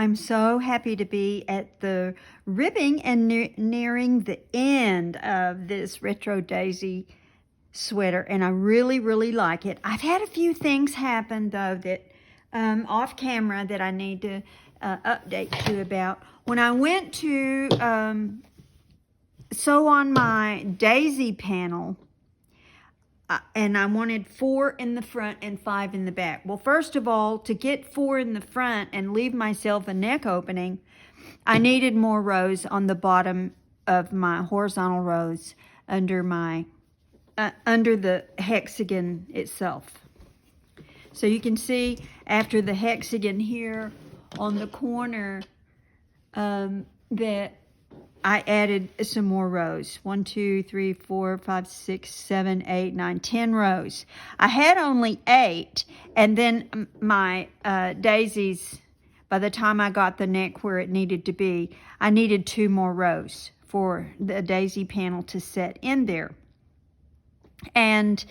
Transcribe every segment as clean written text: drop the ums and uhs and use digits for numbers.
I'm so happy to be at the ribbing and nearing the end of this retro daisy sweater, and I really, really like it. I've had a few things happen though that off camera that I need to update you about. When I went to sew on my daisy panel, and I wanted 4 in the front and 5 in the back. Well, first of all, to get 4 in the front and leave myself a neck opening, I needed more rows on the bottom of my horizontal rows under my under the hexagon itself. So you can see after the hexagon here on the corner that I added some more rows. 1, 2, 3, 4, 5, 6, 7, 8, 9, 10 rows. I had only 8, and then my daisies, by the time I got the neck where it needed to be, I needed 2 more rows for the daisy panel to set in there. And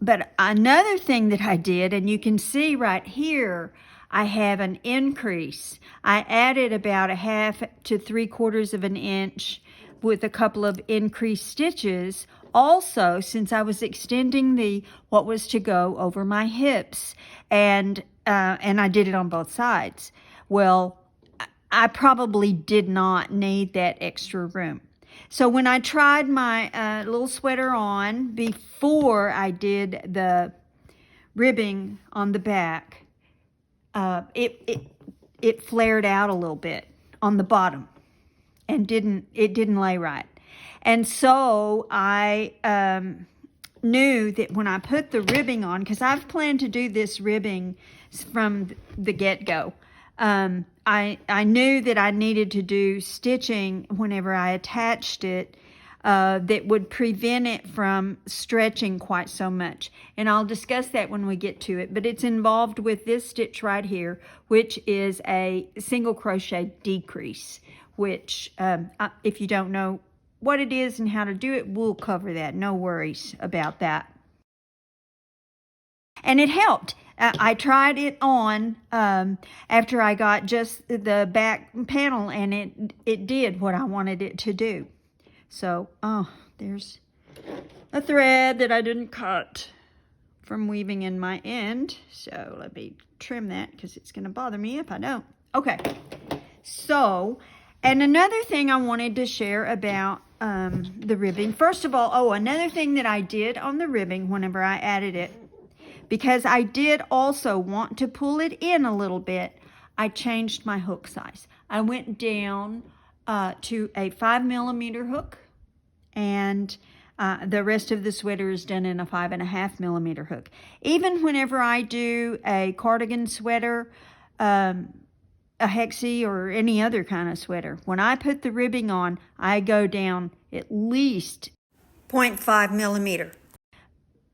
but another thing that I did, and you can see right here, I have an increase. I added about 1/2 to 3/4 of an inch with a couple of increased stitches. Also, since I was extending what was to go over my hips, and I did it on both sides. Well, I probably did not need that extra room. So when I tried my little sweater on before I did the ribbing on the back, it flared out a little bit on the bottom and didn't lay right. And so I knew that when I put the ribbing on, because I've planned to do this ribbing from the get-go, I knew that I needed to do stitching whenever I attached it that would prevent it from stretching quite so much. And I'll discuss that when we get to it. But it's involved with this stitch right here, which is a single crochet decrease, which if you don't know what it is and how to do it, we'll cover that. No worries about that. And it helped. I tried it on after I got just the back panel, and it did what I wanted it to do. So, there's a thread that I didn't cut from weaving in my end. So let me trim that because it's going to bother me if I don't. Okay. So, and another thing I wanted to share about the ribbing. First of all, another thing that I did on the ribbing whenever I added it, because I did also want to pull it in a little bit, I changed my hook size. I went down to a 5mm hook, and the rest of the sweater is done in a 5.5mm hook. Even whenever I do a cardigan sweater, a hexie or any other kind of sweater, when I put the ribbing on, I go down at least 0.5mm.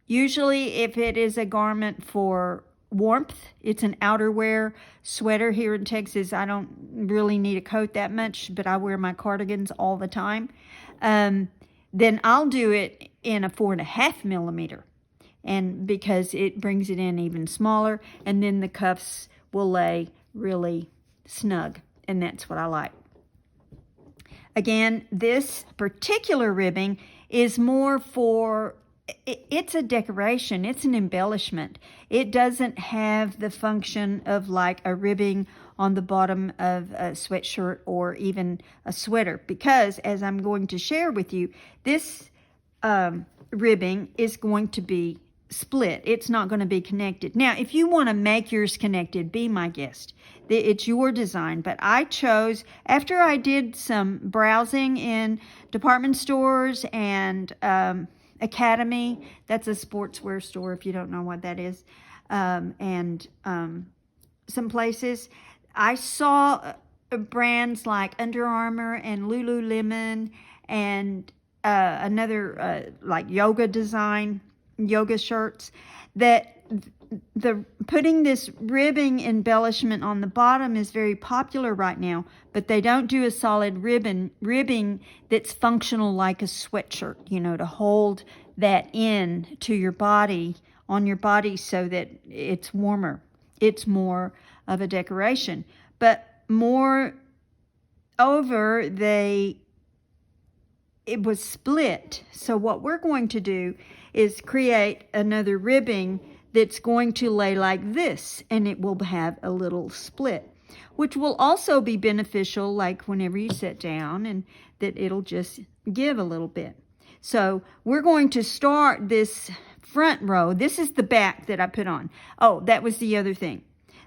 Usually if it is a garment for warmth, it's an outerwear sweater. Here in Texas, I don't really need a coat that much, but I wear my cardigans all the time. Then I'll do it in a 4.5mm, and because it brings it in even smaller, and then the cuffs will lay really snug, and that's what I like. Again, this particular ribbing is more for, it's a decoration, it's an embellishment. It doesn't have the function of like a ribbing on the bottom of a sweatshirt or even a sweater, because as I'm going to share with you, this ribbing is going to be split. It's not going to be connected. Now, if you want to make yours connected, be my guest. It's your design, but I chose, after I did some browsing in department stores and Academy, that's a sportswear store if you don't know what that is, and some places, I saw brands like Under Armour and Lululemon and another like yoga shirts, that the putting this ribbing embellishment on the bottom is very popular right now, but they don't do a solid ribbing that's functional like a sweatshirt, you know, to hold that in to your body, on your body, so that it's warmer. it's more of a decoration. But moreover, it was split. So what we're going to do is create another ribbing that's going to lay like this, and it will have a little split, which will also be beneficial, like whenever you sit down, and that it'll just give a little bit. So we're going to start this front row. This is the back that I put on. Oh, that was the other thing.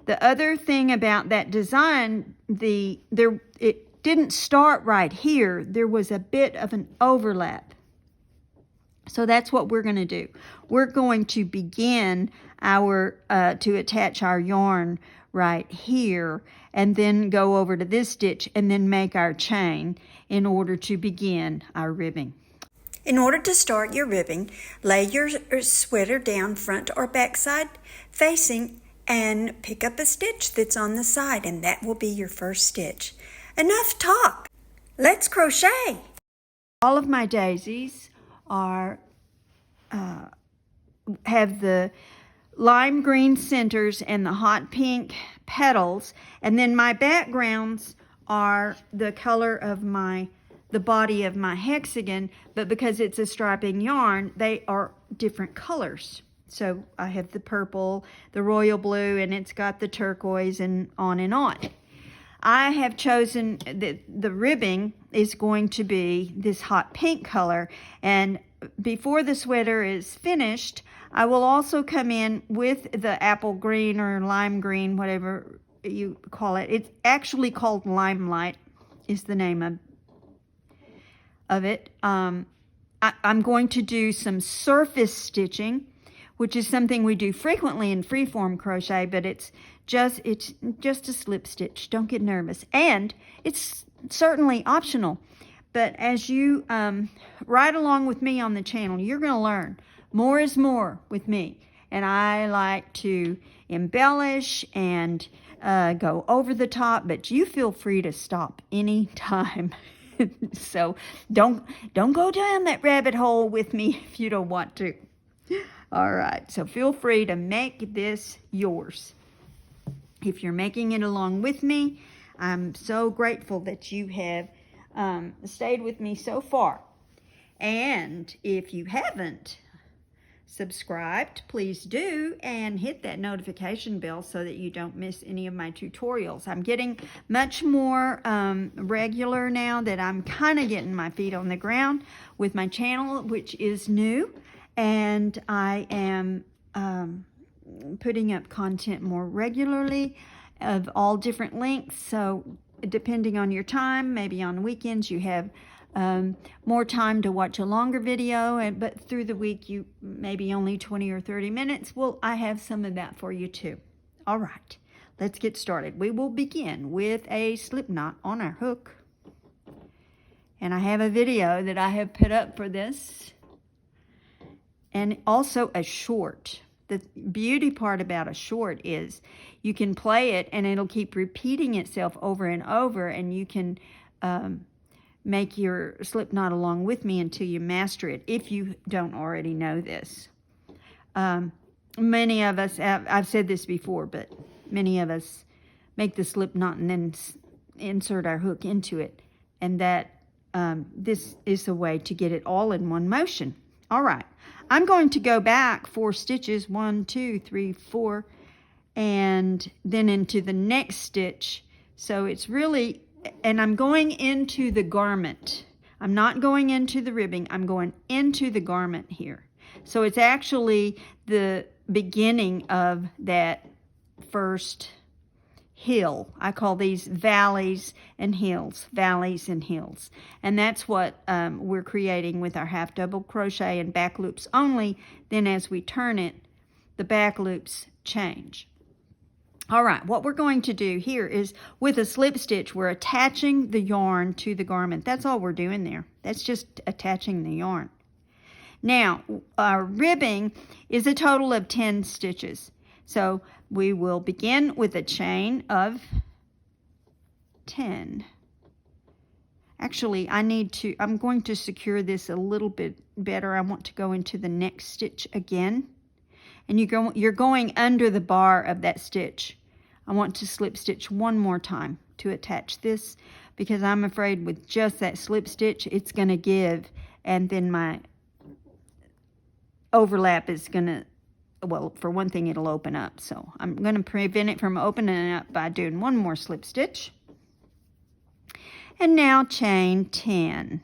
The other thing about that design, it didn't start right here. There was a bit of an overlap. So that's what we're going to do. We're going to begin to attach our yarn right here, and then go over to this stitch and then make our chain in order to begin our ribbing. In order to start your ribbing, lay your sweater down front or back side facing and pick up a stitch that's on the side, and that will be your first stitch. Enough talk. Let's crochet. All of my daisies are have the lime green centers and the hot pink petals, and then my backgrounds are the color of the body of my hexagon, but because it's a striping yarn, they are different colors. So I have the purple, the royal blue, and it's got the turquoise, and on and on. I have chosen the ribbing is going to be this hot pink color, and before the sweater is finished, I will also come in with the apple green or lime green, whatever you call it. It's actually called Limelight is the name of it. I'm going to do some surface stitching, which is something we do frequently in freeform crochet, but it's just a slip stitch. Don't get nervous. And it's certainly optional. But as you ride along with me on the channel, you're going to learn. More is more with me. And I like to embellish and go over the top, but you feel free to stop anytime. So don't go down that rabbit hole with me if you don't want to. All right, so feel free to make this yours. If you're making it along with me, I'm so grateful that you have stayed with me so far. And if you haven't subscribed, please do, and hit that notification bell so that you don't miss any of my tutorials. I'm getting much more regular now that I'm kind of getting my feet on the ground with my channel, which is new, and I am putting up content more regularly of all different lengths. So depending on your time, maybe on weekends you have more time to watch a longer video, but through the week you maybe only 20 or 30 minutes. Well, I have some of that for you too. All right, let's get started. We will begin with a slip knot on our hook, and I have a video that I have put up for this, and also a short. The beauty part about a short is you can play it and it'll keep repeating itself over and over, and you can make your slip knot along with me until you master it, if you don't already know this. Many of us, I've said this before, but many of us make the slip knot and then insert our hook into it, and that this is a way to get it all in one motion. All right, I'm going to go back 4 stitches, 1, 2, 3, 4, and then into the next stitch. So it's really, and I'm going into the garment. I'm not going into the ribbing. I'm going into the garment here. So it's actually the beginning of that first hill. I call these valleys and hills, and that's what we're creating with our half double crochet and back loops only. Then as we turn it, the back loops change. All right, what we're going to do here is with a slip stitch, we're attaching the yarn to the garment. That's all we're doing there. That's just attaching the yarn. Now, our ribbing is a total of 10 stitches. So we will begin with a chain of 10. Actually, I'm going to secure this a little bit better. I want to go into the next stitch again. and you're going under the bar of that stitch. I want to slip stitch one more time to attach this, because I'm afraid with just that slip stitch it's going to give, and then my overlap is going to, well, for one thing, it'll open up. So I'm going to prevent it from opening up by doing one more slip stitch. And now chain 10.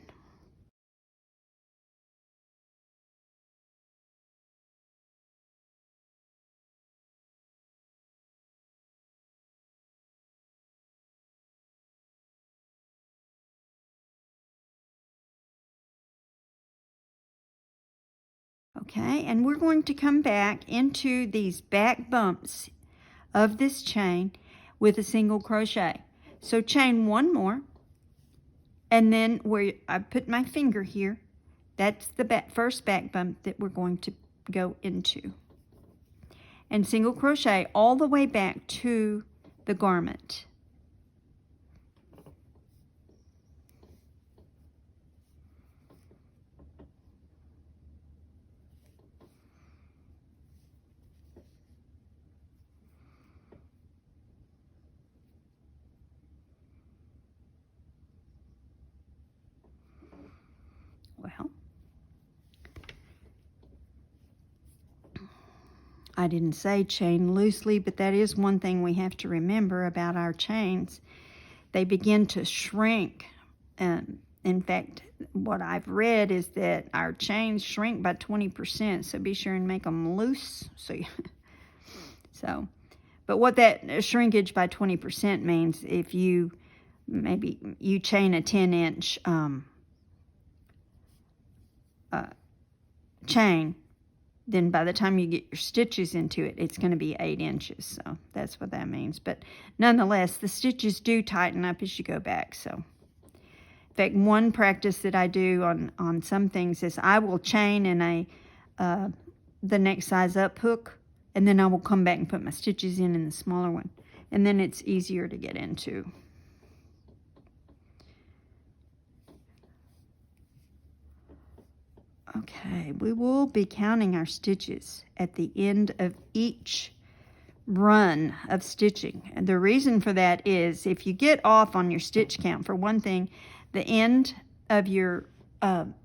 Okay, and we're going to come back into these back bumps of this chain with a single crochet. So chain one more, and then where I put my finger here, that's the first back bump that we're going to go into. And single crochet all the way back to the garment. Well, I didn't say chain loosely, but that is one thing we have to remember about our chains. They begin to shrink. In fact, what I've read is that our chains shrink by 20%, so be sure and make them loose. But what that shrinkage by 20% means, if you chain a 10-inch chain, then by the time you get your stitches into it, it's going to be 8 inches. So that's what that means. But nonetheless, the stitches do tighten up as you go back. So in fact, one practice that I do on some things is I will chain in the next size up hook, and then I will come back and put my stitches in the smaller one. And then it's easier to get into. Okay, we will be counting our stitches at the end of each run of stitching. And the reason for that is if you get off on your stitch count, for one thing, the end of your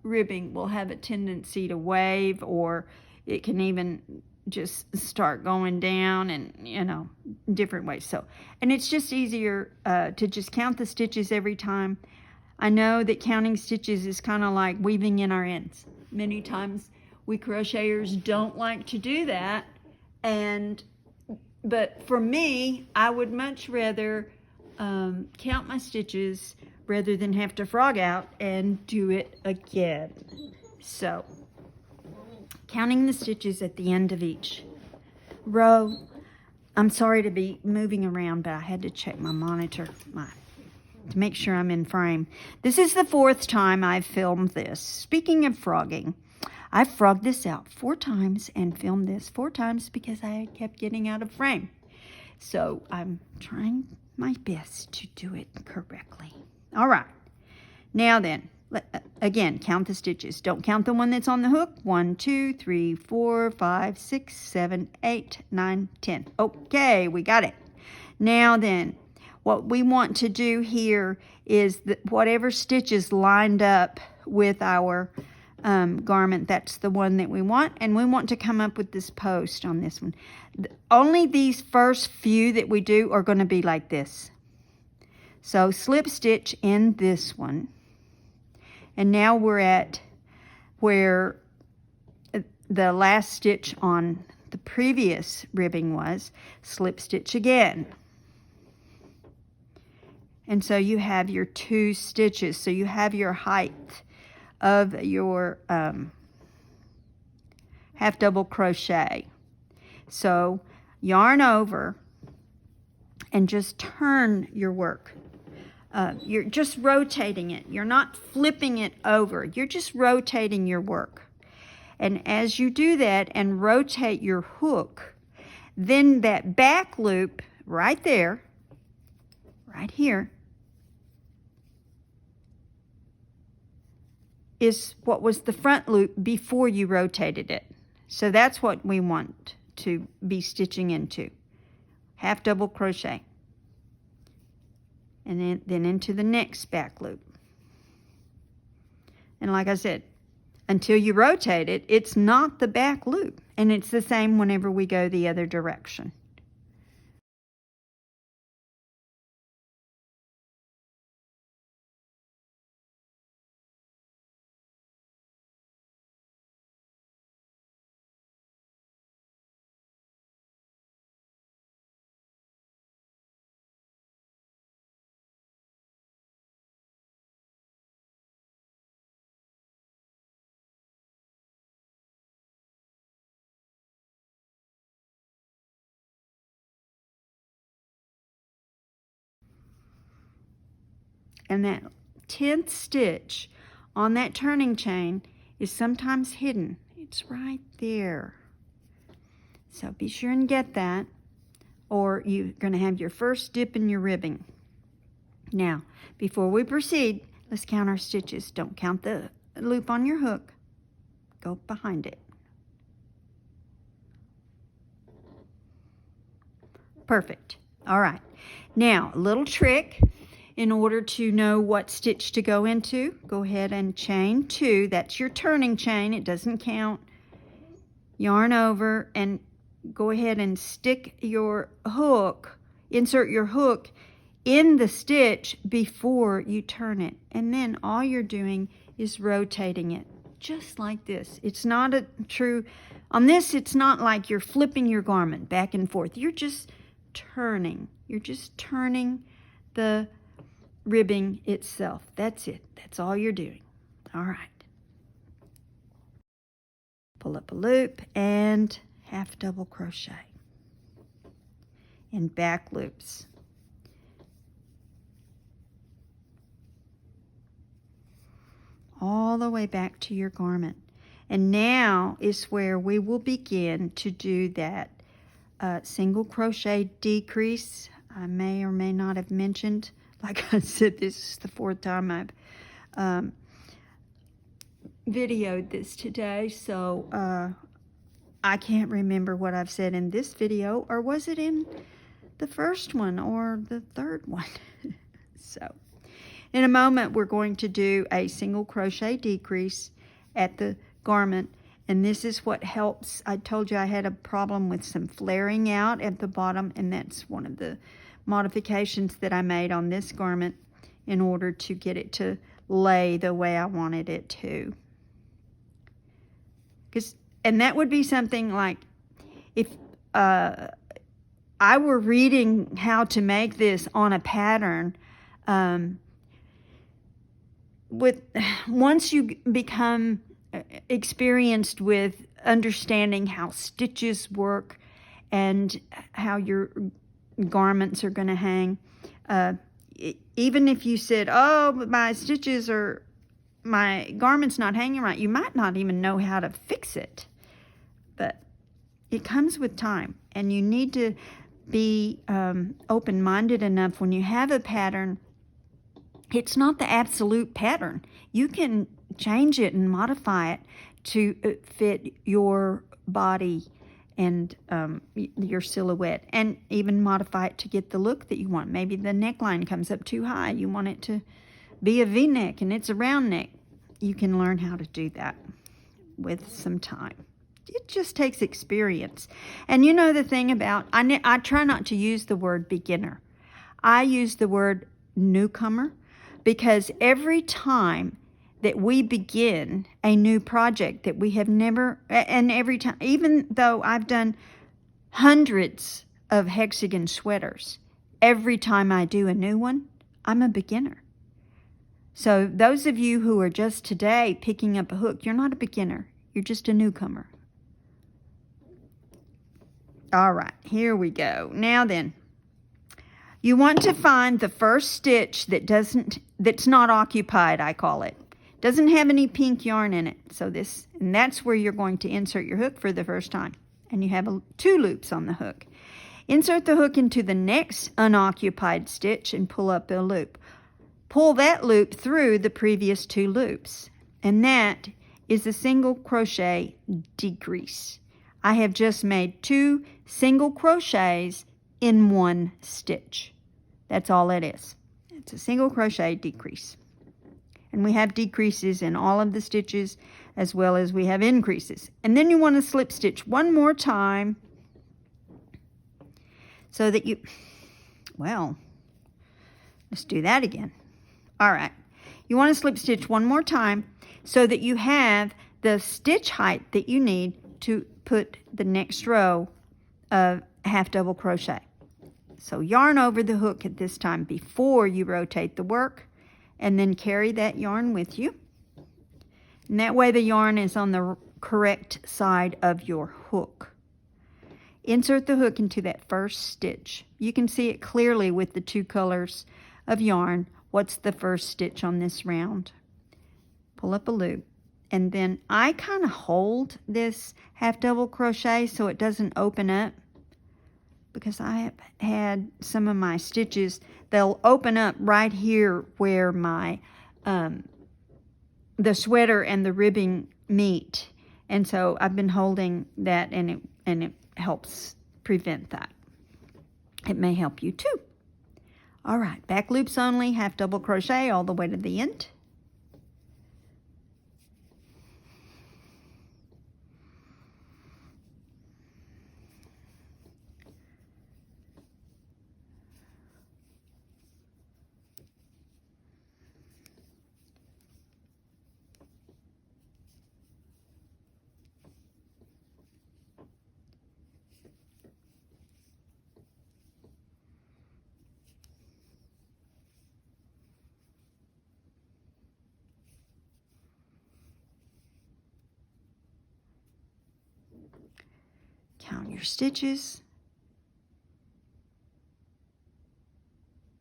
ribbing will have a tendency to wave, or it can even just start going down, and different ways. So, and it's just easier to just count the stitches every time. I know that counting stitches is kind of like weaving in our ends. Many times we crocheters don't like to do that, but for me, I would much rather count my stitches rather than have to frog out and do it again. So, counting the stitches at the end of each row. I'm sorry to be moving around, but I had to check my monitor to make sure I'm in frame. This is the 4th time I've filmed this. Speaking of frogging, I frogged this out 4 times and filmed this 4 times because I kept getting out of frame. So I'm trying my best to do it correctly. All right. Now then, again, count the stitches. Don't count the one that's on the hook. 1, 2, 3, 4, 5, 6, 7, 8, 9, 10. Okay, we got it. Now then, what we want to do here is that whatever stitches lined up with our garment, that's the one that we want, and we want to come up with this post on this one. Only these first few that we do are going to be like this. So slip stitch in this one, and now we're at where the last stitch on the previous ribbing was. Slip stitch again. And so you have your 2 stitches. So you have your height of your half double crochet. So yarn over and just turn your work. You're just rotating it. You're not flipping it over. You're just rotating your work. And as you do that and rotate your hook, then that back loop right there, right here, is what was the front loop before you rotated it. So that's what we want to be stitching into. Half double crochet. And then into the next back loop. And like I said, until you rotate it, it's not the back loop. And it's the same whenever we go the other direction. And that 10th stitch on that turning chain is sometimes hidden. It's right there. So be sure and get that, or you're going to have your first dip in your ribbing. Now, before we proceed, let's count our stitches. Don't count the loop on your hook. Go behind it. Perfect. All right. Now, a little trick. In order to know what stitch to go into, go ahead and chain 2. That's your turning chain. It doesn't count. Yarn over and go ahead and stick your hook, insert your hook in the stitch before you turn it. And then all you're doing is rotating it, just like this. It's not a true, on this it's not like you're flipping your garment back and forth. You're just turning. You're just turning the ribbing itself. That's it. That's all you're doing. All right. Pull up a loop and half double crochet and back loops. All the way back to your garment. And now is where we will begin to do that single crochet decrease. I may or may not have mentioned. Like I said, this is the 4th time I've videoed this today, so I can't remember what I've said in this video, or was it in the first one or the 3rd one? So, in a moment, we're going to do a single crochet decrease at the garment, and this is what helps. I told you I had a problem with some flaring out at the bottom, and that's one of the modifications that I made on this garment in order to get it to lay the way I wanted it to. And that would be something like if I were reading how to make this on a pattern. Once you become experienced with understanding how stitches work and how your garments are going to hang, even if you said, oh, my garment's not hanging right, you might not even know how to fix it. But it comes with time, and you need to be open-minded enough when you have a pattern. It's not the absolute pattern. You can change it and modify it to fit your body and your silhouette, and even modify it to get the look that you want. Maybe the neckline comes up too high. You want it to be a V-neck and it's a round neck. You can learn how to do that with some time. It just takes experience. And you know the thing about, I try not to use the word beginner. I use the word newcomer, because every time that we begin a new project that we have never, and every time, even though I've done hundreds of hexagon sweaters, every time I do a new one, I'm a beginner. So those of you who are just today picking up a hook, you're not a beginner. You're just a newcomer. All right, here we go. Now then, you want to find the first stitch that's not occupied, I call it. Doesn't have any pink yarn in it. And that's where you're going to insert your hook for the first time. And you have 2 loops on the hook. Insert the hook into the next unoccupied stitch and pull up a loop. Pull that loop through the previous 2 loops. And that is a single crochet decrease. I have just made 2 single crochets in 1 stitch. That's all it is. It's a single crochet decrease. And we have decreases in all of the stitches as well as we have increases. And then you want to slip stitch one more time so that you, well, let's do that again. All right. You want to slip stitch one more time so that you have the stitch height that you need to put the next row of half double crochet. So yarn over the hook at this time before you rotate the work, and then carry that yarn with you. And that way the yarn is on the correct side of your hook. Insert the hook into that first stitch. You can see it clearly with the 2 colors of yarn. What's the first stitch on this round? Pull up a loop. And then I kind of hold this half double crochet so it doesn't open up, because I have had some of my stitches, they'll open up right here where my the sweater and the ribbing meet. And so I've been holding that, and it helps prevent that. It may help you too. All right, back loops only, half double crochet all the way to the end. Count your stitches.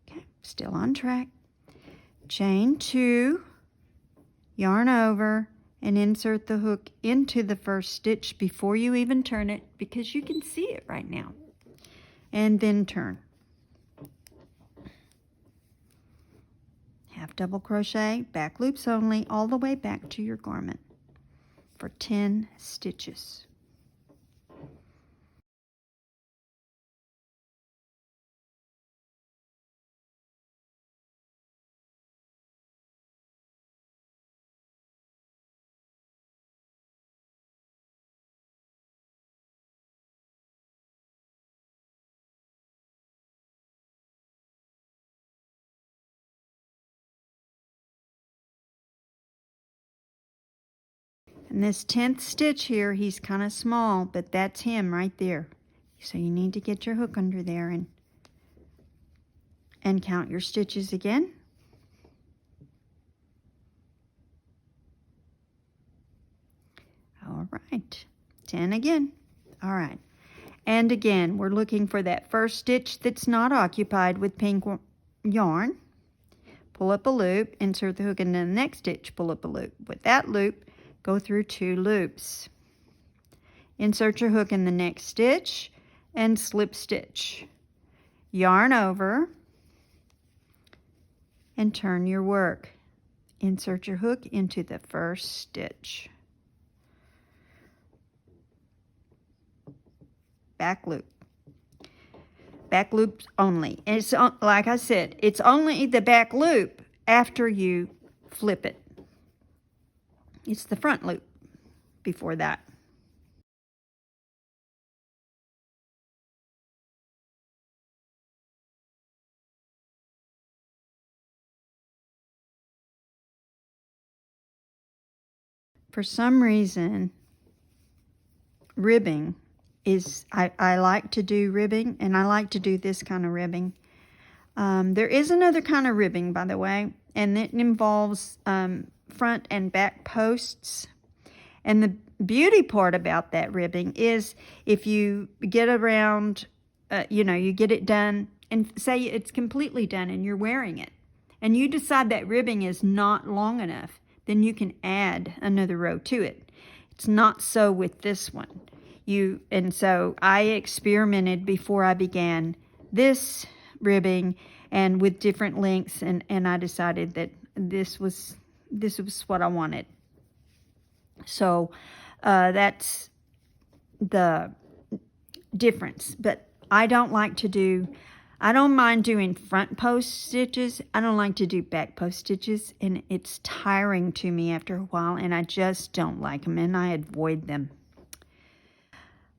Okay, still on track. Chain 2, yarn over, and insert the hook into the first stitch before you even turn it, because you can see it right now. And then turn. Half double crochet, back loops only, all the way back to your garment for 10 stitches. And this 10th stitch here, he's kind of small, but that's him right there. So you need to get your hook under there and count your stitches again. All right, 10 again. All right, and again, we're looking for that first stitch that's not occupied with pink yarn. Pull up a loop, insert the hook into the next stitch, pull up a loop. With that loop, go through 2 loops. Insert your hook in the next stitch and slip stitch. Yarn over and turn your work. Insert your hook into the first stitch. Back loop. Back loops only. And it's, like I said, it's only the back loop after you flip it. It's the front loop before that. For some reason, ribbing is, I like to do ribbing, and I like to do this kind of ribbing. There is another kind of ribbing, by the way, and it involves front and back posts. And the beauty part about that ribbing is if you get around, you get it done, and say it's completely done and you're wearing it, and you decide that ribbing is not long enough, then you can add another row to it. It's not so with this one. And so I experimented before I began this ribbing and with different lengths, and I decided that this was what I wanted. So that's the difference. But I don't mind doing front post stitches. I don't like to do back post stitches, and it's tiring to me after a while, and I just don't like them, and I avoid them.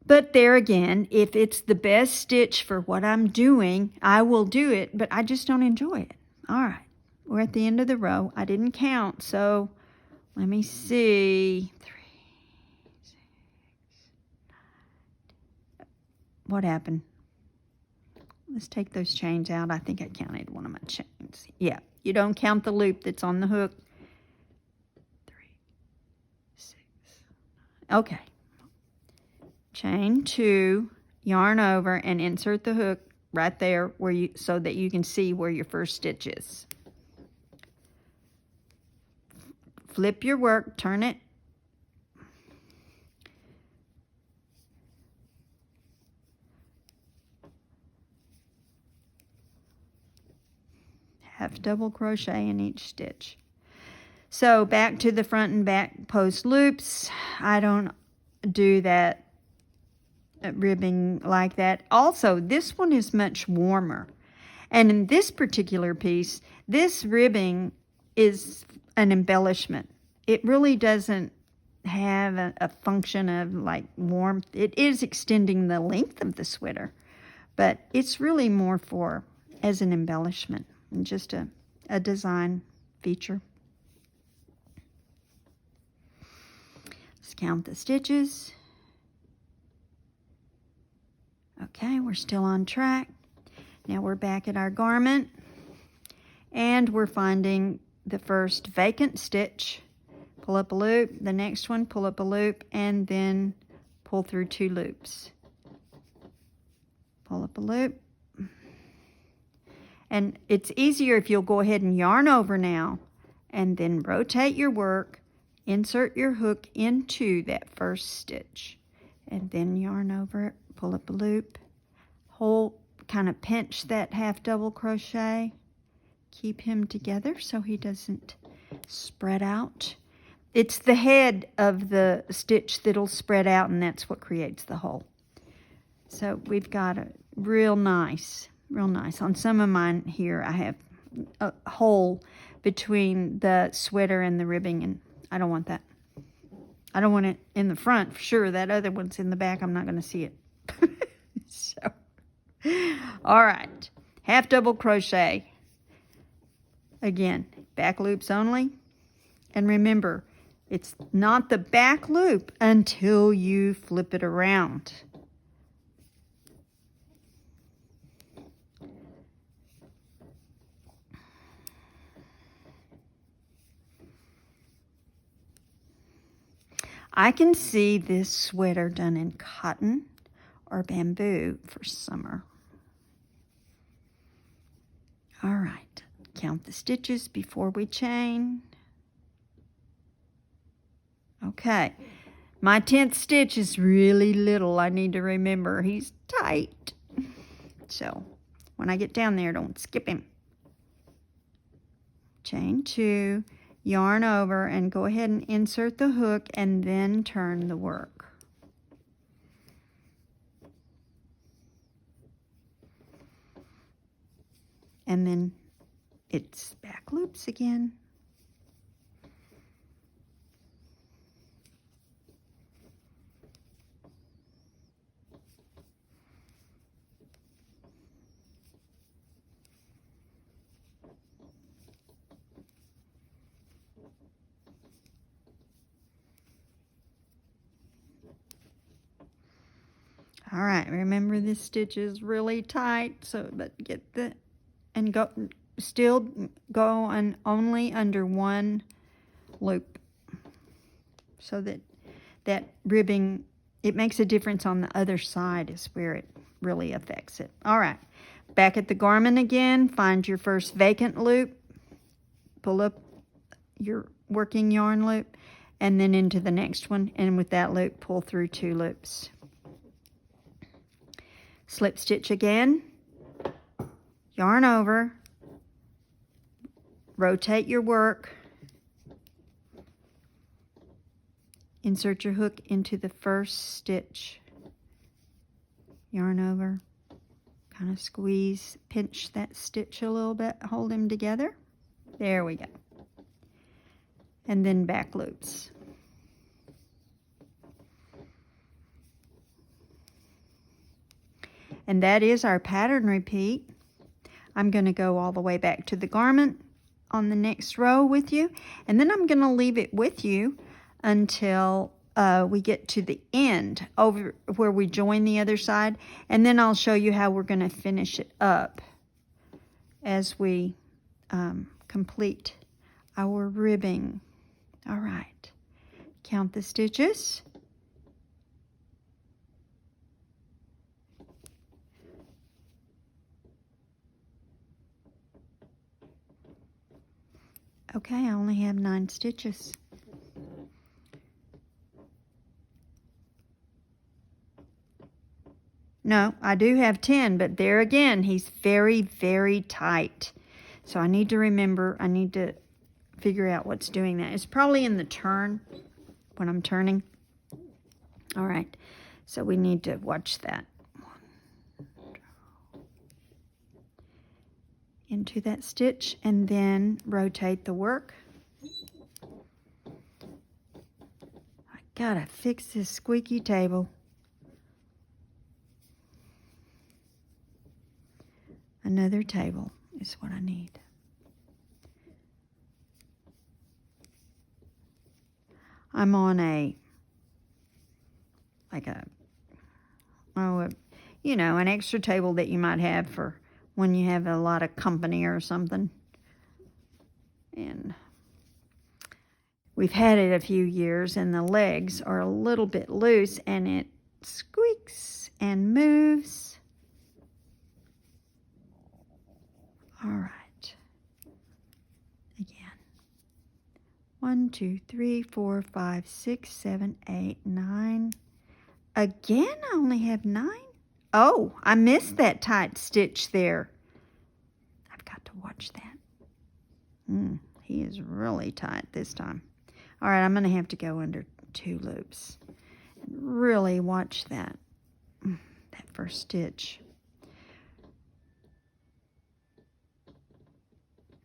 But there again, if it's the best stitch for what I'm doing, I will do it, but I just don't enjoy it. All right, we're at the end of the row. I didn't count, so let me see. 3, 6, 9. What happened? Let's take those chains out. I think I counted one of my chains. Yeah, you don't count the loop that's on the hook. 3, 6. Okay. Chain 2, yarn over, and insert the hook right there so that you can see where your first stitch is. Flip your work, turn it. Half double crochet in each stitch. So back to the front and back post loops. I don't do that ribbing like that. Also, this one is much warmer. And in this particular piece, this ribbing is an embellishment. It really doesn't have a function of like warmth. It is extending the length of the sweater, but it's really more for as an embellishment and just a design feature. Let's count the stitches. Okay, we're still on track. Now we're back at our garment, and we're finding the first vacant stitch. Pull up a loop, the next one, pull up a loop, and then pull through 2 loops. Pull up a loop. And it's easier if you'll go ahead and yarn over now, and then rotate your work, insert your hook into that first stitch, and then yarn over it, pull up a loop, hold, kind of pinch that half double crochet, keep him together so he doesn't spread out. It's the head of the stitch that'll spread out, and that's what creates the hole. So we've got a real nice. On some of mine here, I have a hole between the sweater and the ribbing, and I don't want that. I don't want it in the front for sure. That other one's in the back. I'm not going to see it. So, all right. Half double crochet. Again, back loops only. And remember, it's not the back loop until you flip it around. I can see this sweater done in cotton or bamboo for summer. All right, count the stitches before we chain. Okay, my 10th stitch is really little. I need to remember he's tight. So when I get down there, don't skip him. Chain 2. Yarn over and go ahead and insert the hook and then turn the work. And then it's back loops again. All right, remember this stitch is really tight, but get the, and go, still go on only under 1 loop so that ribbing, it makes a difference on the other side is where it really affects it. All right, back at the garment again, find your first vacant loop, pull up your working yarn loop, and then into the next one, and with that loop, pull through 2 loops. Slip stitch again, yarn over, rotate your work, insert your hook into the first stitch, yarn over, kind of squeeze, pinch that stitch a little bit, hold them together. There we go. And then back loops. And that is our pattern repeat. I'm going to go all the way back to the garment on the next row with you, and then I'm going to leave it with you until we get to the end over where we join the other side, and then I'll show you how we're going to finish it up as we complete our ribbing. All right, count the stitches. Okay, I only have 9 stitches. No, I do have 10, but there again, he's very, very tight. So I need to remember, I need to figure out what's doing that. It's probably in the turn, when I'm turning. All right, so we need to watch that. Into that stitch and then rotate the work. I gotta fix this squeaky table. Another table is what I need. I'm on an extra table that you might have for when you have a lot of company or something. And we've had it a few years, and the legs are a little bit loose, and it squeaks and moves. All right. Again. 1, 2, 3, 4, 5, 6, 7, 8, 9. Again, I only have 9. Oh, I missed that tight stitch there. I've got to watch that. He is really tight this time. All right, I'm going to have to go under 2 loops and really watch that first stitch.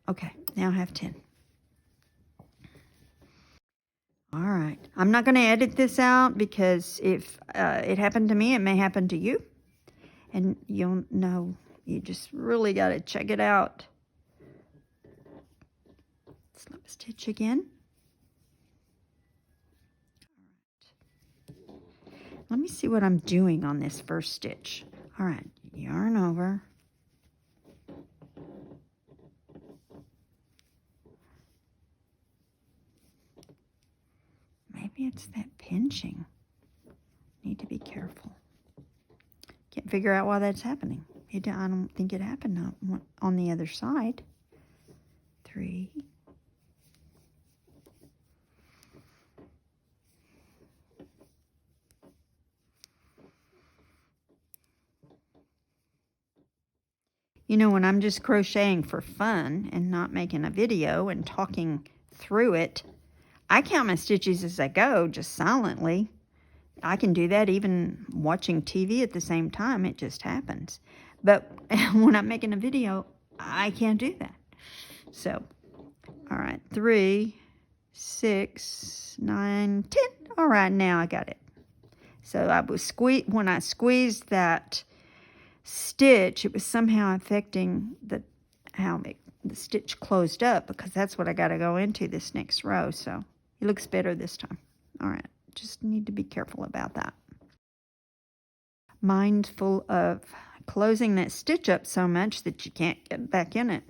Okay, now I have 10. All right, I'm not going to edit this out because if it happened to me, it may happen to you. And you'll know, you just really got to check it out. Slip stitch again. All right. Let me see what I'm doing on this first stitch. All right, yarn over. Maybe it's that pinching. Need to be careful. Can't figure out why that's happening. I don't think it happened on the other side. 3. You know, when I'm just crocheting for fun and not making a video and talking through it, I count my stitches as I go, just silently. I can do that even watching TV at the same time. It just happens. But when I'm making a video, I can't do that. So, all right, 3, 6, 9, 10. All right, now I got it. So I was when I squeezed that stitch, it was somehow affecting how the stitch closed up, because that's what I got to go into this next row. So it looks better this time. All right. Just need to be careful about that. Mindful of closing that stitch up so much that you can't get back in it.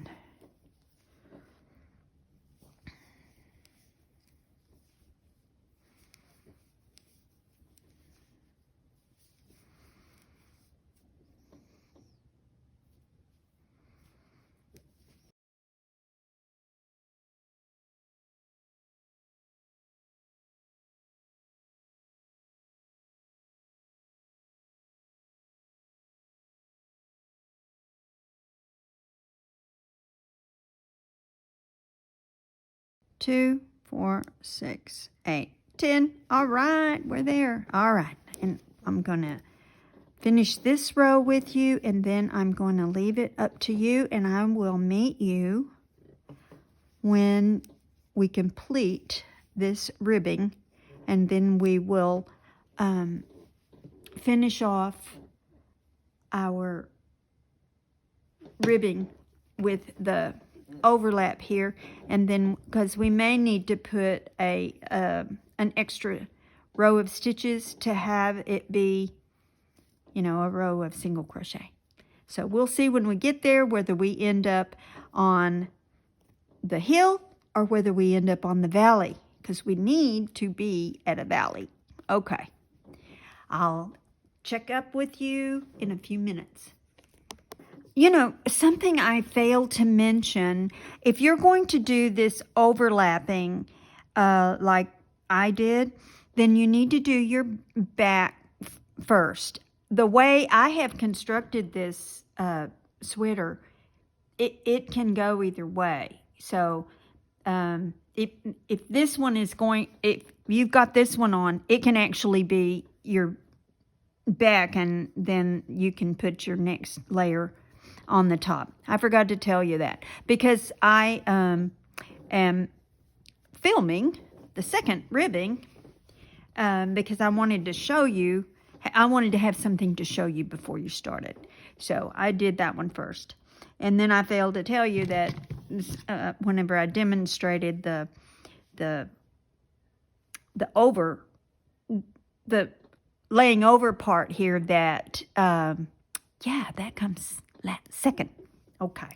Two, 4, 6, 8, 10. All right, we're there. All right, and I'm gonna finish this row with you, and then I'm going to leave it up to you, and I will meet you when we complete this ribbing, and then we will finish off our ribbing with the overlap here, and then because we may need to put an extra row of stitches to have it be, you know, a row of single crochet. So we'll see when we get there whether we end up on the hill or whether we end up on the valley, because we need to be at a valley. Okay, I'll check up with you in a few minutes. You know, something I failed to mention, if you're going to do this overlapping like I did, then you need to do your back first. The way I have constructed this sweater, it can go either way. So if this one is going, if you've got this one on, it can actually be your back, and then you can put your next layer on the top. I forgot to tell you that because I am filming the second ribbing because I wanted to show you, I wanted to have something to show you before you started. So I did that one first. And then I failed to tell you that whenever I demonstrated the laying over part here, that yeah, that comes second. Okay.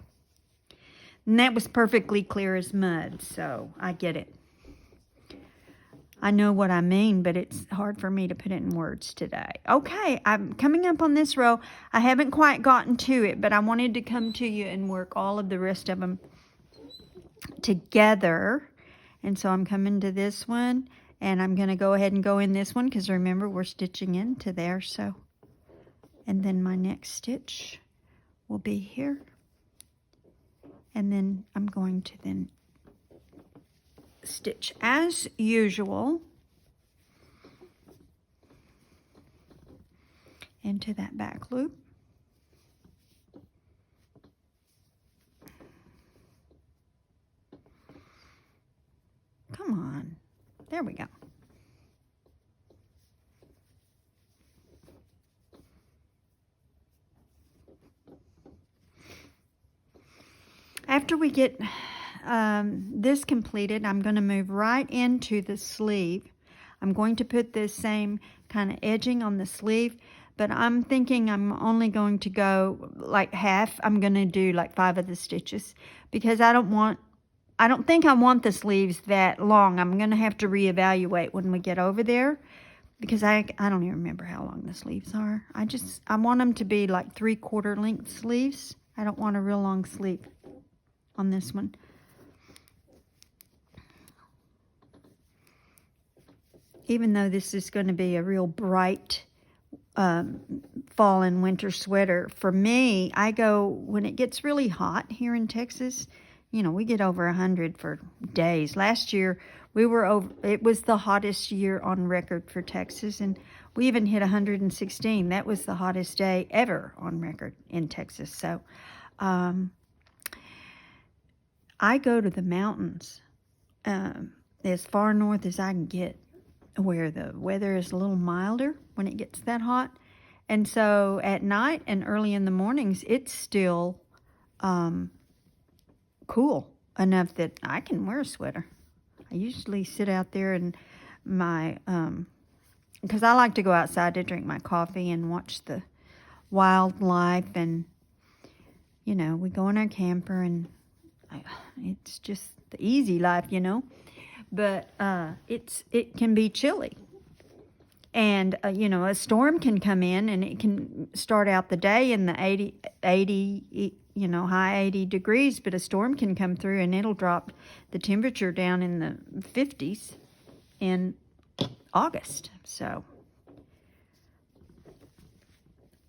And that was perfectly clear as mud, so I get it. I know what I mean, but it's hard for me to put it in words today. Okay, I'm coming up on this row. I haven't quite gotten to it, but I wanted to come to you and work all of the rest of them together. And so I'm coming to this one, and I'm going to go ahead and go in this one because remember, we're stitching into there. So, and then my next stitch will be here, and then I'm going to then stitch as usual into that back loop. Come on, there we go. After we get this completed, I'm going to move right into the sleeve. I'm going to put this same kind of edging on the sleeve, but I'm thinking I'm only going to go like half. I'm going to do like 5 of the stitches because I don't think I want the sleeves that long. I'm going to have to reevaluate when we get over there because I don't even remember how long the sleeves are. I want them to be like 3/4 length sleeves. I don't want a real long sleeve on this one. Even though this is going to be a real bright fall and winter sweater, for me, I go, when it gets really hot here in Texas, you know, we get over 100 for days. Last year, we were over, it was the hottest year on record for Texas, and we even hit 116. That was the hottest day ever on record in Texas. So, I go to the mountains as far north as I can get, where the weather is a little milder when it gets that hot. And so at night and early in the mornings, it's still cool enough that I can wear a sweater. I usually sit out there in my, because I like to go outside to drink my coffee and watch the wildlife, and, you know, we go in our camper, and it's just the easy life, you know. But it can be chilly, and you know, a storm can come in, and it can start out the day in the 80, you know, high 80 degrees, but a storm can come through and it'll drop the temperature down in the 50s in August. So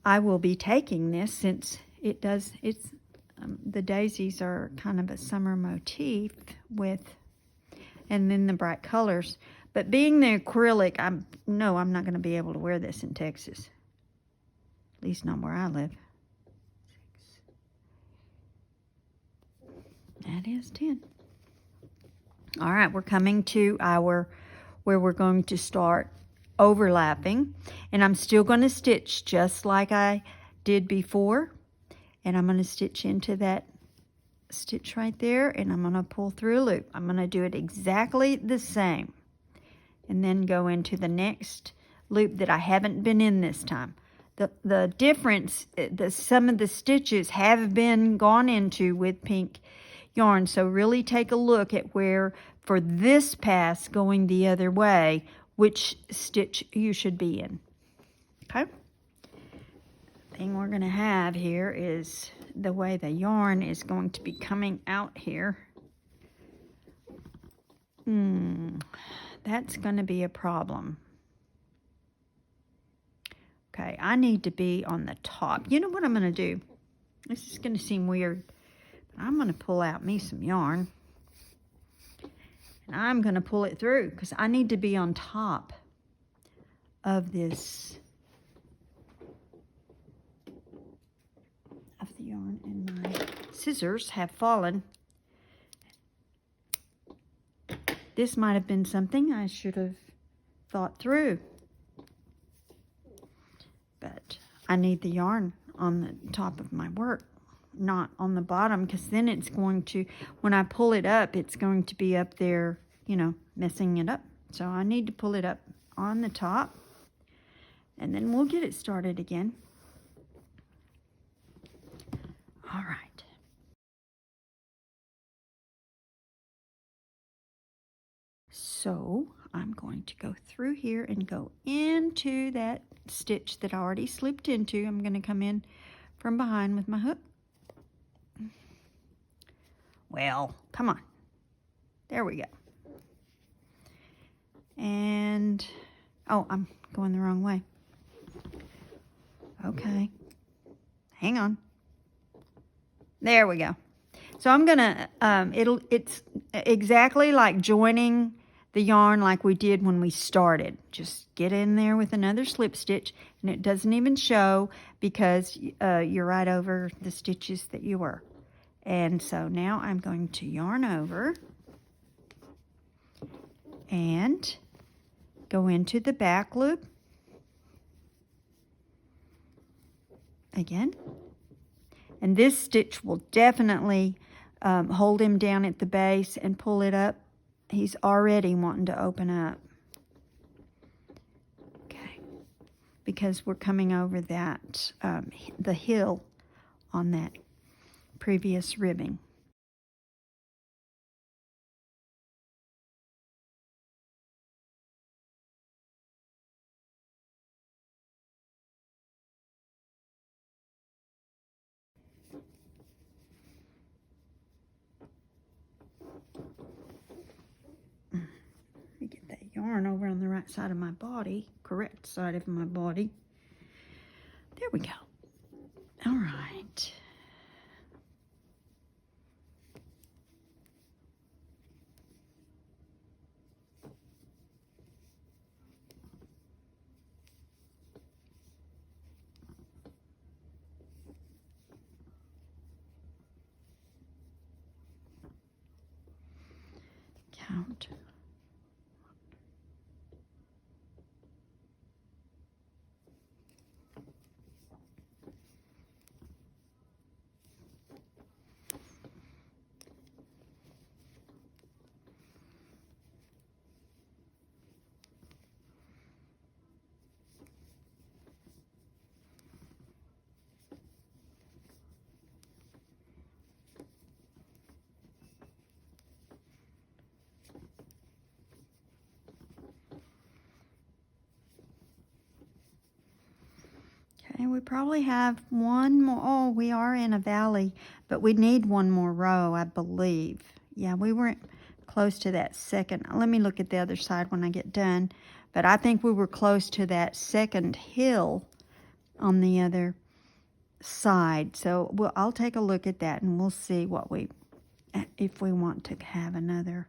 I will be taking this since it's the daisies are kind of a summer motif with, and then the bright colors. But being the acrylic, I'm not going to be able to wear this in Texas. At least not where I live. 6. That is 10. All right, we're coming to where we're going to start overlapping, and I'm still going to stitch just like I did before, and I'm going to stitch into that stitch right there, and I'm going to pull through a loop. I'm going to do it exactly the same, and then go into the next loop that I haven't been in this time. The difference, some of the stitches have been gone into with pink yarn, so really take a look at where, for this pass going the other way, which stitch you should be in. Okay? Thing we're going to have here is the way the yarn is going to be coming out here. That's going to be a problem. Okay, I need to be on the top. You know what I'm going to do? This is going to seem weird. I'm going to pull out me some yarn, and I'm going to pull it through because I need to be on top of this, of the yarn, and my scissors have fallen. This might have been something I should have thought through, but I need the yarn on the top of my work, not on the bottom, because then it's going to, when I pull it up, it's going to be up there, you know, messing it up. So I need to pull it up on the top, and then we'll get it started again. All right. So I'm going to go through here and go into that stitch that I already slipped into. I'm going to come in from behind with my hook. Well, come on. There we go. And, oh, I'm going the wrong way. Okay. Hang on. There we go. So I'm gonna, it's exactly like joining the yarn like we did when we started. Just get in there with another slip stitch, and it doesn't even show because you're right over the stitches that you were. And so now I'm going to yarn over and go into the back loop again. And this stitch will definitely hold him down at the base and pull it up. He's already wanting to open up. Okay, because we're coming over that, the hill on that previous ribbing. Let me get that yarn over on the right side of my body, correct side of my body. There we go. All right. Count. Okay, we probably have one more. Oh, we are in a valley, but we need one more row, I believe. Yeah, we weren't close to that second. Let me look at the other side when I get done. But I think we were close to that second hill on the other side. So I'll take a look at that, and we'll see what if we want to have another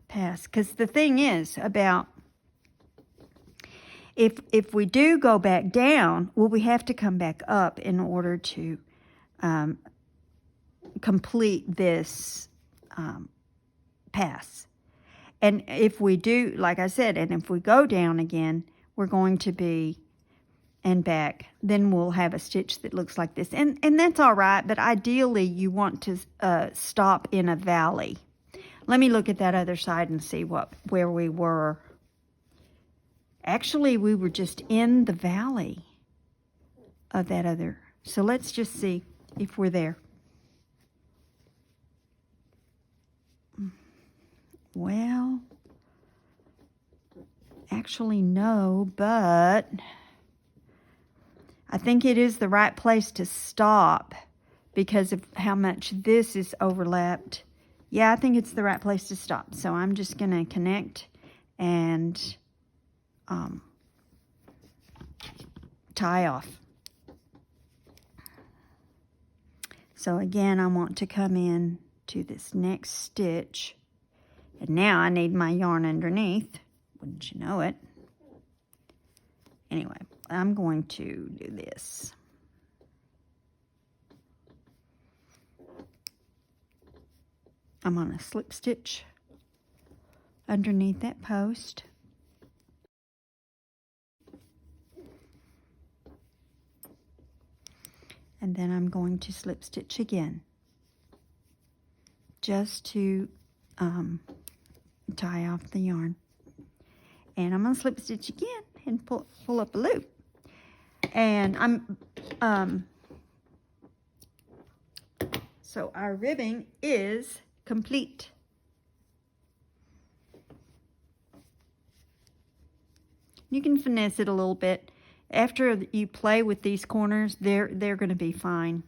pass. Because the thing is about If we do go back down, well, we have to come back up in order to complete this pass. And if we do, like I said, and if we go down again, we're going to be and back, then we'll have a stitch that looks like this. And that's all right, but ideally you want to stop in a valley. Let me look at that other side and see where we were. Actually, we were just in the valley of that other. So let's just see if we're there. Well, actually no, but I think it is the right place to stop because of how much this is overlapped. Yeah, I think it's the right place to stop. So I'm just going to connect and tie off. So again, I want to come in to this next stitch. And now I need my yarn underneath. Wouldn't you know it? Anyway, I'm going to do this. I'm going to slip stitch underneath that post. And then I'm going to slip stitch again, just to tie off the yarn. And I'm going to slip stitch again and pull up a loop. And so our ribbing is complete. You can finesse it a little bit. After you play with these corners, they're going to be fine.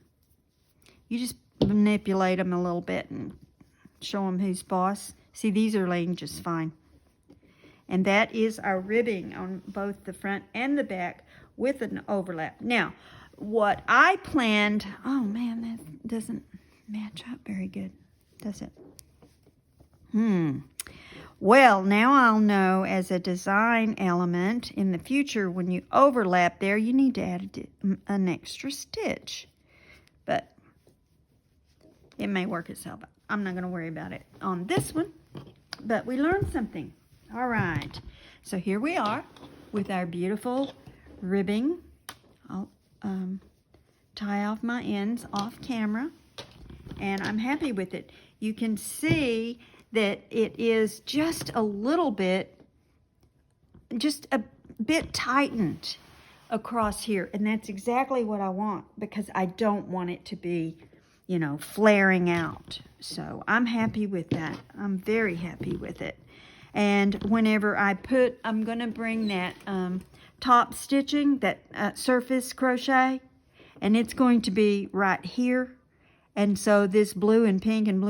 You just manipulate them a little bit and show them who's boss. See, these are laying just fine. And that is our ribbing on both the front and the back with an overlap. Now, what I planned, oh man, that doesn't match up very good, does it? Well, now I'll know as a design element in the future when you overlap there, you need to add an extra stitch. But it may work itself out. I'm not going to worry about it on this one, but we learned something. All right, so here we are with our beautiful ribbing. I'll tie off my ends off camera, and I'm happy with it. You can see that it is just a little bit, just a bit tightened across here, and that's exactly what I want because I don't want it to be, you know, flaring out. So I'm happy with that. I'm very happy with it. And whenever I'm going to bring that top stitching, that surface crochet, and it's going to be right here. And so this blue and pink and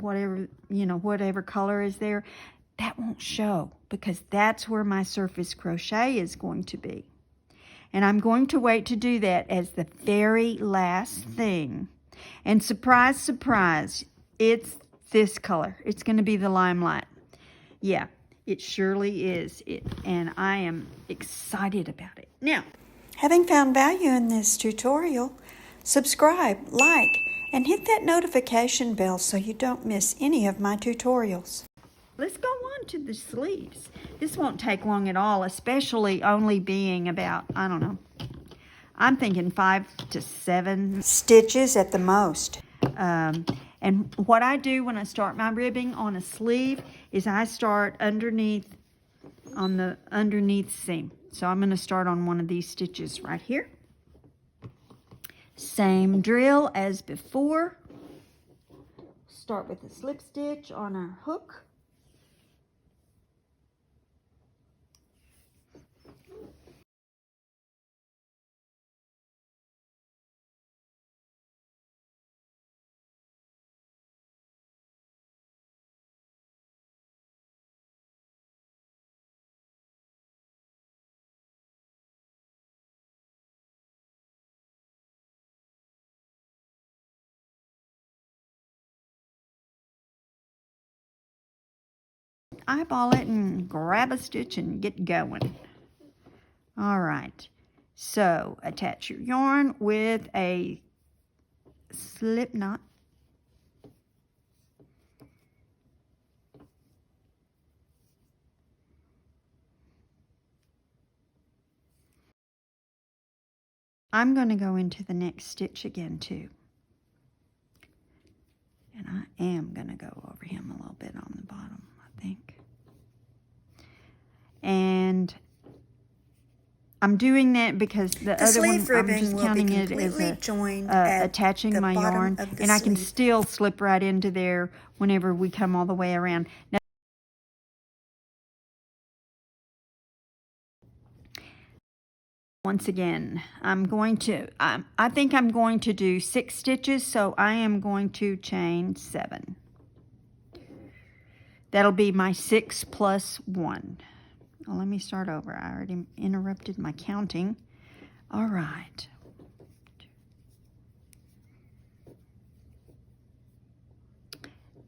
whatever, you know, whatever color is there, that won't show because that's where my surface crochet is going to be. And I'm going to wait to do that as the very last thing. And surprise, surprise, it's this color. It's going to be the limelight. Yeah, it surely is. And I am excited about it. Now, having found value in this tutorial, subscribe, like, and hit that notification bell so you don't miss any of my tutorials. Let's go on to the sleeves. This won't take long at all, especially only being about, I don't know, I'm thinking 5 to 7 stitches at the most. And what I do when I start my ribbing on a sleeve is I start underneath on the underneath seam. So I'm going to start on one of these stitches right here. Same drill as before. Start with a slip stitch on our hook. Eyeball it and grab a stitch and get going. All right, so attach your yarn with a slip knot. I'm going to go into the next stitch again too. And I am going to go over him a little bit on the bottom, I think. And I'm doing that because the other one, I'm just counting it as attaching my yarn. And I can still slip right into there whenever we come all the way around. Now, once again, I'm going to, I think I'm going to do 6 stitches, so I am going to chain 7. That'll be my 6 plus 1. Well, let me start over. I already interrupted my counting. All right.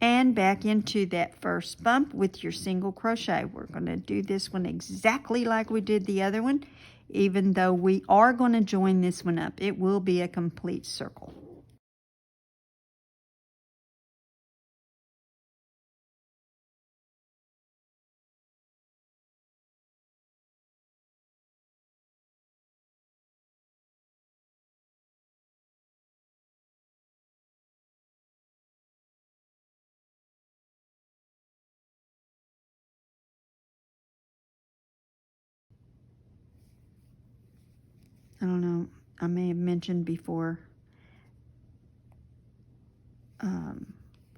And back into that first bump with your single crochet. We're going to do this one exactly like we did the other one. Even though we are going to join this one up, it will be a complete circle. I don't know, I may have mentioned before,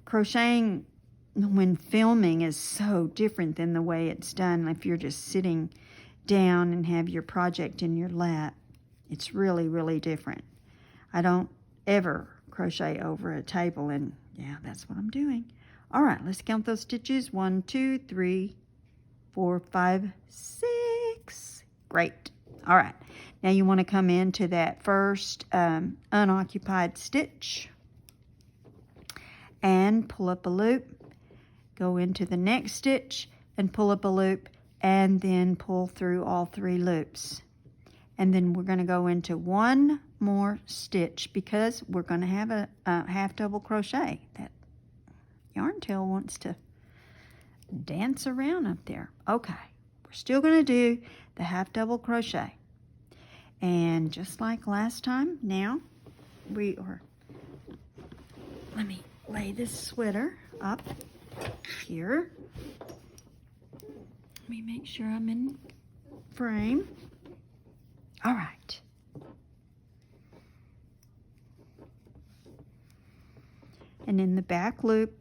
crocheting when filming is so different than the way it's done if you're just sitting down and have your project in your lap. It's really, really different. I don't ever crochet over a table, and yeah, that's what I'm doing. All right, let's count those stitches. 1, 2, 3, 4, 5, 6. Great. All right, now you want to come into that first unoccupied stitch and pull up a loop, go into the next stitch and pull up a loop, and then pull through all 3 loops. And then we're going to go into one more stitch because we're going to have a half double crochet. That yarn tail wants to dance around up there. Okay, we're still going to do the half double crochet. And just like last time, now we are, let me lay this sweater up here. Let me make sure I'm in frame. All right. And in the back loop,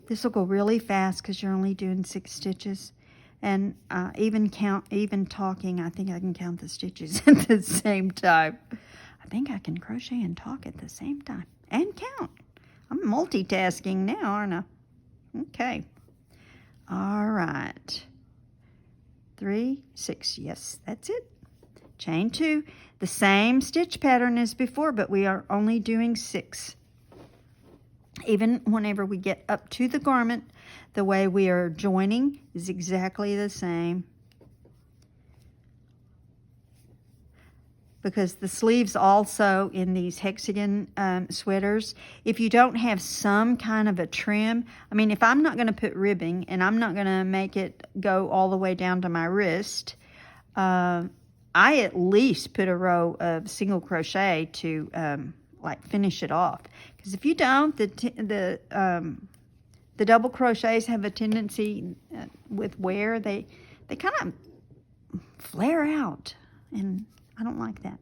this will go really fast because you're only doing 6 stitches. And even talking, I think I can count the stitches at the same time. I think I can crochet and talk at the same time and count. I'm multitasking now, aren't I? Okay. All right. 3, 6. Yes, that's it. Chain 2. The same stitch pattern as before, but we are only doing 6. Even whenever we get up to the garment, the way we are joining is exactly the same. Because the sleeves also in these hexagon sweaters, if you don't have some kind of a trim, I mean, if I'm not going to put ribbing and I'm not going to make it go all the way down to my wrist, I at least put a row of single crochet to like finish it off. Because if you don't, the double crochets have a tendency with wear, they kind of flare out, and I don't like that.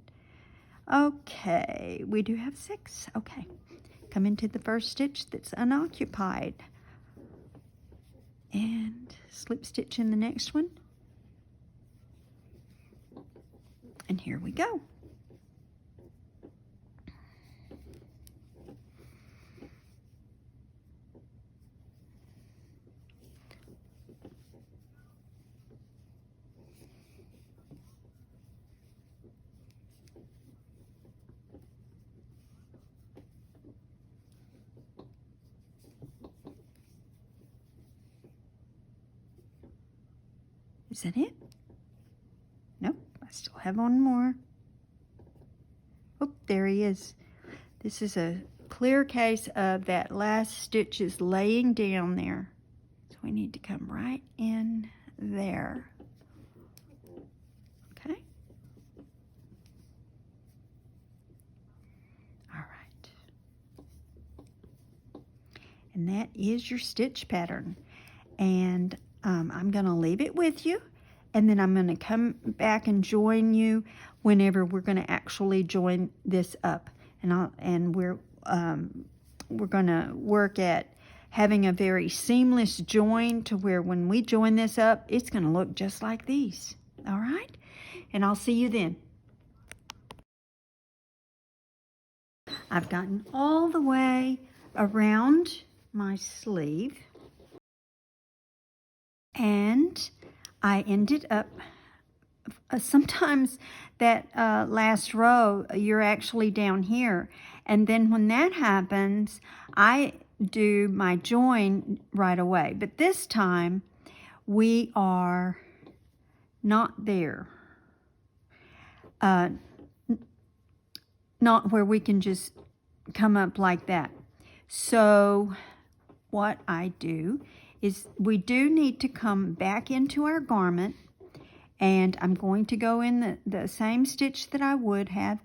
Okay, we do have 6. Okay, come into the first stitch that's unoccupied and slip stitch in the next one, and here we go. Is that it? Nope, I still have one more. Oh, there he is. This is a clear case of that last stitch is laying down there. So we need to come right in there. Okay. All right. And that is your stitch pattern. And I'm going to leave it with you, and then I'm going to come back and join you whenever we're going to actually join this up. And we're going to work at having a very seamless join to where when we join this up, it's going to look just like these. All right? And I'll see you then. I've gotten all the way around my sleeve, and I ended up, sometimes that last row, you're actually down here. And then when that happens, I do my join right away. But this time, we are not there. Not where we can just come up like that. So what I do is we do need to come back into our garment, and I'm going to go in the same stitch that I would have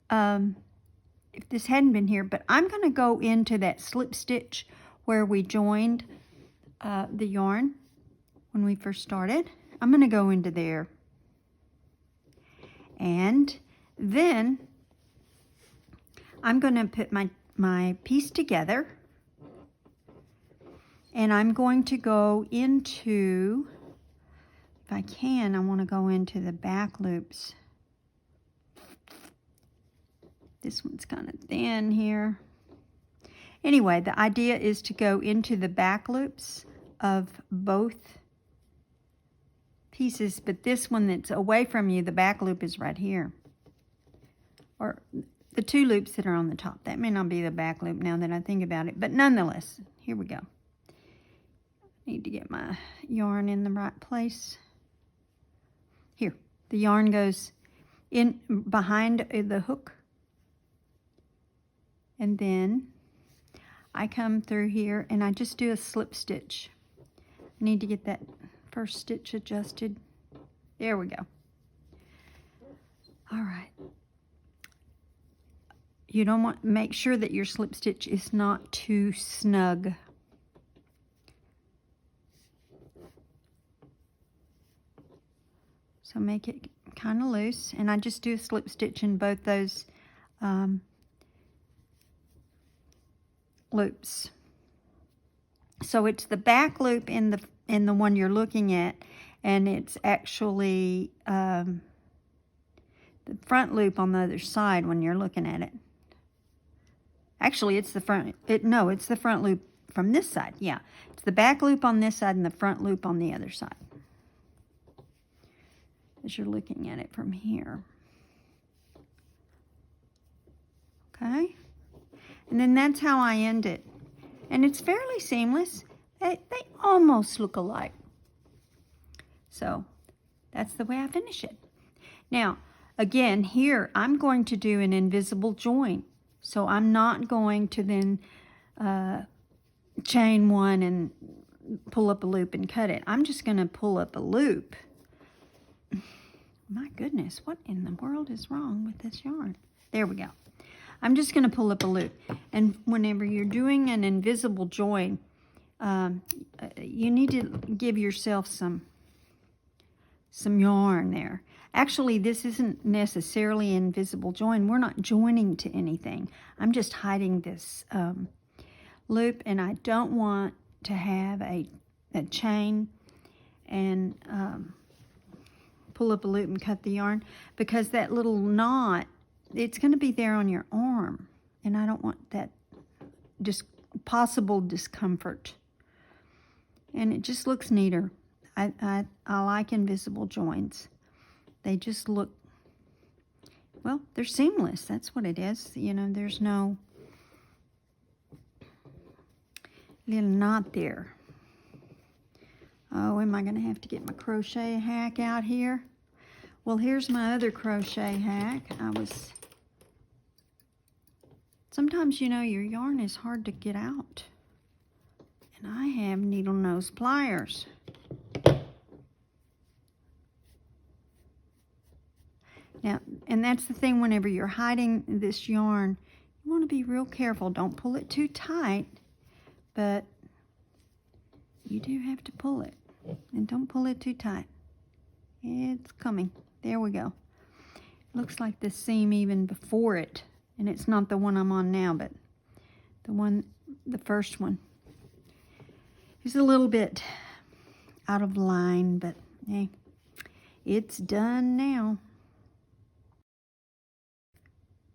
if this hadn't been here, but I'm going to go into that slip stitch where we joined the yarn when we first started. I'm going to go into there, and then I'm going to put my piece together, and I'm going to go into, if I can, I want to go into the back loops. This one's kind of thin here. Anyway, the idea is to go into the back loops of both pieces, but this one that's away from you, the back loop is right here. Or the two loops that are on the top. That may not be the back loop now that I think about it, but nonetheless, here we go. Need to get my yarn in the right place. Here, the yarn goes in behind the hook, and then I come through here and I just do a slip stitch. I need to get that first stitch adjusted. There we go. All right. You don't want, make sure that your slip stitch is not too snug. So make it kind of loose, and I just do a slip stitch in both those loops. So it's the back loop in the one you're looking at, and it's actually the front loop on the other side when you're looking at it. Actually, it's the front. It's the front loop from this side. Yeah, it's the back loop on this side and the front loop on the other side, as you're looking at it from here. Okay, and then that's how I end it, and it's fairly seamless. They almost look alike. So that's the way I finish it. Now, again, here I'm going to do an invisible join. So I'm not going to then chain one and pull up a loop and cut it. I'm just going to pull up a loop. My goodness, what in the world is wrong with this yarn? There we go. I'm just going to pull up a loop. And whenever you're doing an invisible join, you need to give yourself some yarn there. Actually, this isn't necessarily an invisible join. We're not joining to anything. I'm just hiding this loop, and I don't want to have a chain and pull up a loop and cut the yarn, because that little knot, it's going to be there on your arm, and I don't want that possible discomfort. And it just looks neater. I like invisible joins. They just look, well, they're seamless. That's what it is. You know, there's no little knot there. Oh, am I going to have to get my crochet hack out here? Well, here's my other crochet hack. Sometimes, you know, your yarn is hard to get out. And I have needle nose pliers. Now, and that's the thing, whenever you're hiding this yarn, you want to be real careful. Don't pull it too tight, but you do have to pull it. And don't pull it too tight. It's coming. There we go. Looks like the seam even before it, and it's not the one I'm on now, but the first one is a little bit out of line, but hey, it's done now.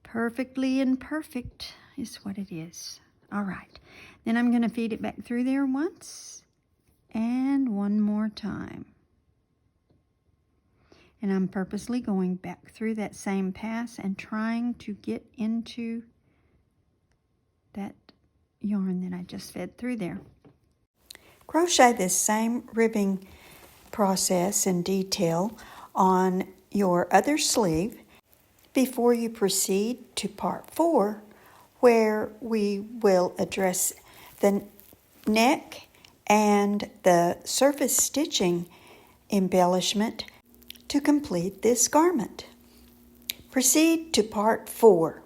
Perfectly imperfect is what it is. All right, then I'm going to feed it back through there once and one more time. And I'm purposely going back through that same pass and trying to get into that yarn that I just fed through there. Crochet this same ribbing process in detail on your other sleeve before you proceed to part 4, where we will address the neck and the surface stitching embellishment to complete this garment. Proceed to part 4.